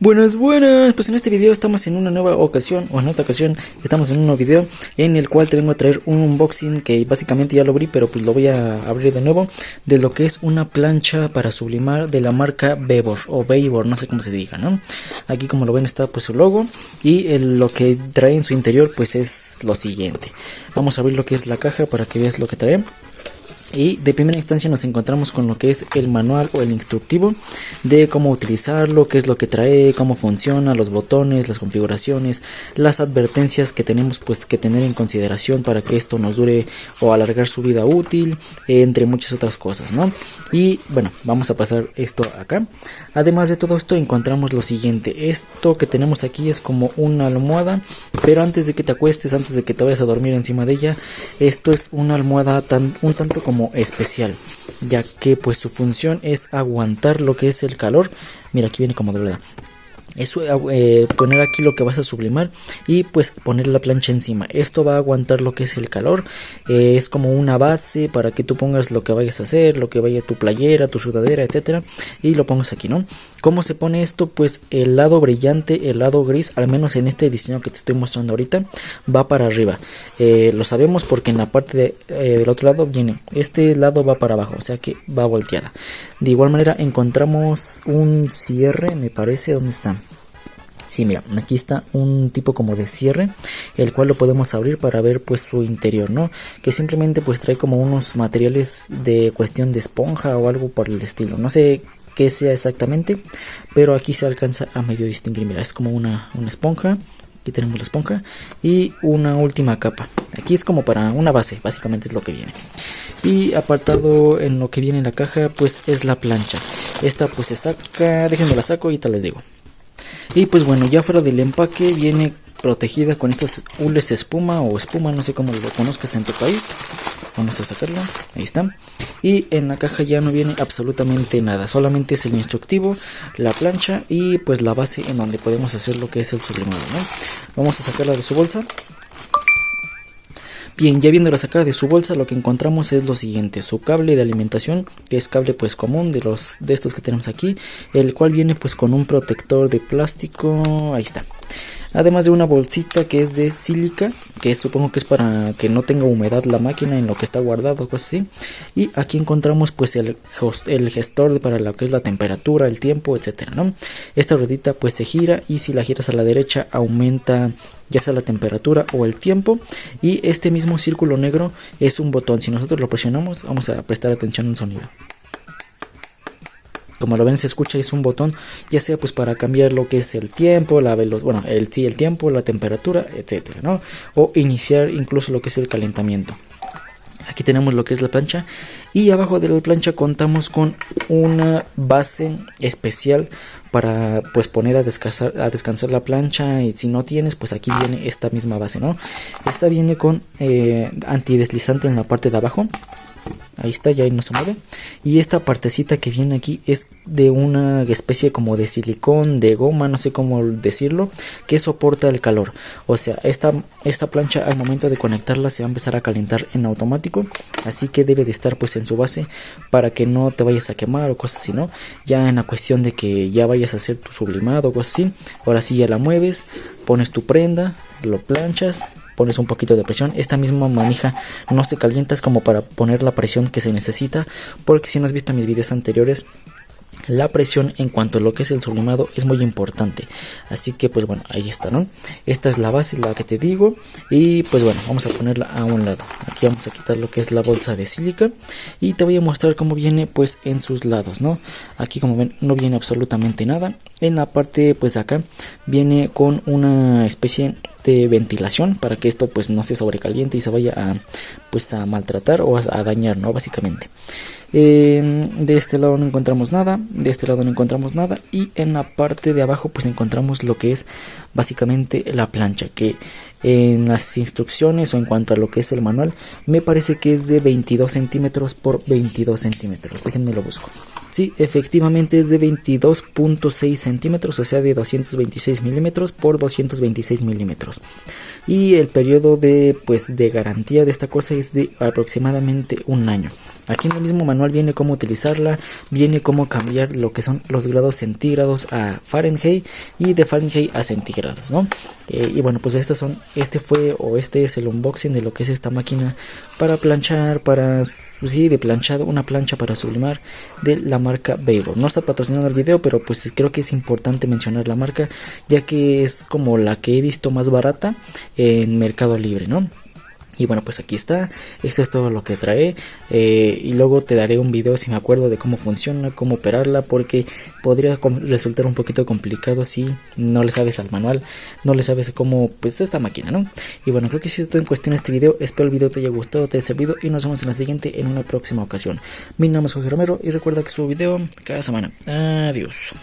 Buenas, buenas, pues en este video estamos en una nueva ocasión, o en otra ocasión estamos en un nuevo video en el cual te vengo a traer un unboxing que básicamente ya lo abrí, pero pues lo voy a abrir de nuevo, de lo que es una plancha para sublimar de la marca Bevor o Bevor, no sé cómo se diga, ¿no? Aquí como lo ven está pues su logo y lo que trae en su interior pues es lo siguiente. Vamos a abrir lo que es la caja para que veas lo que trae. Y de primera instancia nos encontramos con lo que es el manual o el instructivo de cómo utilizarlo, qué es lo que trae, cómo funciona, los botones, las configuraciones, las advertencias que tenemos pues que tener en consideración para que esto nos dure o alargar su vida útil, entre muchas otras cosas, ¿no? Y bueno, vamos a pasar esto acá. Además de todo esto encontramos lo siguiente. Esto que tenemos aquí es como una almohada, pero antes de que te acuestes, antes de que te vayas a dormir encima de ella, esto es una almohada un tanto como especial, ya que pues su función es aguantar lo que es el calor. Mira, aquí viene como doblada. Es poner aquí lo que vas a sublimar y pues poner la plancha encima. Esto va a aguantar lo que es el calor. Es como una base para que tú pongas lo que vayas a hacer, lo que vaya tu playera, tu sudadera, etcétera, y lo pongas aquí, ¿no? ¿Cómo se pone esto? Pues el lado brillante, el lado gris, al menos en este diseño que te estoy mostrando ahorita, va para arriba. Lo sabemos porque en la parte del otro lado viene, este lado va para abajo, o sea que va volteada. De igual manera encontramos un cierre, me parece, ¿dónde está? Sí, mira, aquí está un tipo como de cierre, el cual lo podemos abrir para ver pues su interior, ¿no? Que simplemente pues trae como unos materiales de cuestión de esponja o algo por el estilo. No sé qué sea exactamente, pero aquí se alcanza a medio distinguir. Mira, es como una esponja. Aquí tenemos la esponja y una última capa. Aquí es como para una base, básicamente es lo que viene. Y apartado en lo que viene en la caja pues es la plancha. Esta pues se saca, déjenme la saco y tal les digo. Y pues bueno, ya fuera del empaque viene protegida con estos hules espuma o espuma, no sé cómo lo conozcas en tu país. Vamos a sacarla, ahí está. Y en la caja ya no viene absolutamente nada, solamente es el instructivo, la plancha y pues la base en donde podemos hacer lo que es el sublimado, ¿no? Vamos a sacarla de su bolsa. Bien, ya viéndola sacada de su bolsa, lo que encontramos es lo siguiente: su cable de alimentación, que es cable pues común de estos que tenemos aquí, el cual viene pues con un protector de plástico, ahí está. Además de una bolsita que es de sílica, que supongo que es para que no tenga humedad la máquina en lo que está guardado, cosas así. Y aquí encontramos pues el gestor para lo que es la temperatura, el tiempo, etcétera, ¿no? Esta ruedita pues se gira y si la giras a la derecha aumenta ya sea la temperatura o el tiempo. Y este mismo círculo negro es un botón. Si nosotros lo presionamos, vamos a prestar atención al sonido. Como lo ven, se escucha, es un botón, ya sea pues para cambiar lo que es el tiempo, la velocidad, bueno, el tiempo, la temperatura, etcétera, ¿no? O iniciar incluso lo que es el calentamiento. Aquí tenemos lo que es la plancha y abajo de la plancha contamos con una base especial para pues poner a descansar la plancha, y si no tienes pues aquí viene esta misma base, ¿no? Esta viene con antideslizante en la parte de abajo. Ahí está, ya ahí no se mueve. Y esta partecita que viene aquí es de una especie como de silicón, de goma, no sé cómo decirlo, que soporta el calor. O sea, esta plancha al momento de conectarla se va a empezar a calentar en automático. Así que debe de estar pues en su base para que no te vayas a quemar o cosas así, ¿no? Ya en la cuestión de que ya vayas a hacer tu sublimado o cosas así, ahora sí ya la mueves, pones tu prenda, lo planchas, pones un poquito de presión. Esta misma manija no se calienta, es como para poner la presión que se necesita, porque si no has visto mis videos anteriores, la presión en cuanto a lo que es el sublimado es muy importante. Así que pues bueno, ahí está, ¿no? Esta es la base, la que te digo. Y pues bueno, vamos a ponerla a un lado. Aquí vamos a quitar lo que es la bolsa de sílica y te voy a mostrar cómo viene pues en sus lados, ¿no? Aquí como ven no viene absolutamente nada. En la parte pues de acá viene con una especie de ventilación para que esto pues no se sobrecaliente y se vaya a maltratar o a dañar, ¿no? Básicamente. De este lado no encontramos nada, de este lado no encontramos nada, y en la parte de abajo pues encontramos lo que es básicamente la plancha, que en las instrucciones o en cuanto a lo que es el manual me parece que es de 22 centímetros por 22 centímetros. Déjenme lo busco. Sí, efectivamente es de 22.6 centímetros, o sea de 226 milímetros por 226 milímetros. Y el periodo de garantía de esta cosa es de aproximadamente un año. Aquí en el mismo manual viene cómo utilizarla, viene cómo cambiar lo que son los grados centígrados a Fahrenheit y de Fahrenheit a centígrados, ¿no? Y bueno, pues este es el unboxing de lo que es esta máquina para planchar, de planchado, una plancha para sublimar de la marca Bebor. No está patrocinando el video, pero pues creo que es importante mencionar la marca, ya que es como la que he visto más barata en Mercado Libre, ¿no? Y bueno, pues aquí está, esto es todo lo que trae, y luego te daré un video si me acuerdo de cómo funciona, cómo operarla, porque podría resultar un poquito complicado si no le sabes al manual, no le sabes cómo pues esta máquina, ¿no? Y bueno, creo que eso es todo en cuestión de este video. Espero el video te haya gustado, te haya servido, y nos vemos en la siguiente en una próxima ocasión. Mi nombre es Jorge Romero y recuerda que subo video cada semana. Adiós.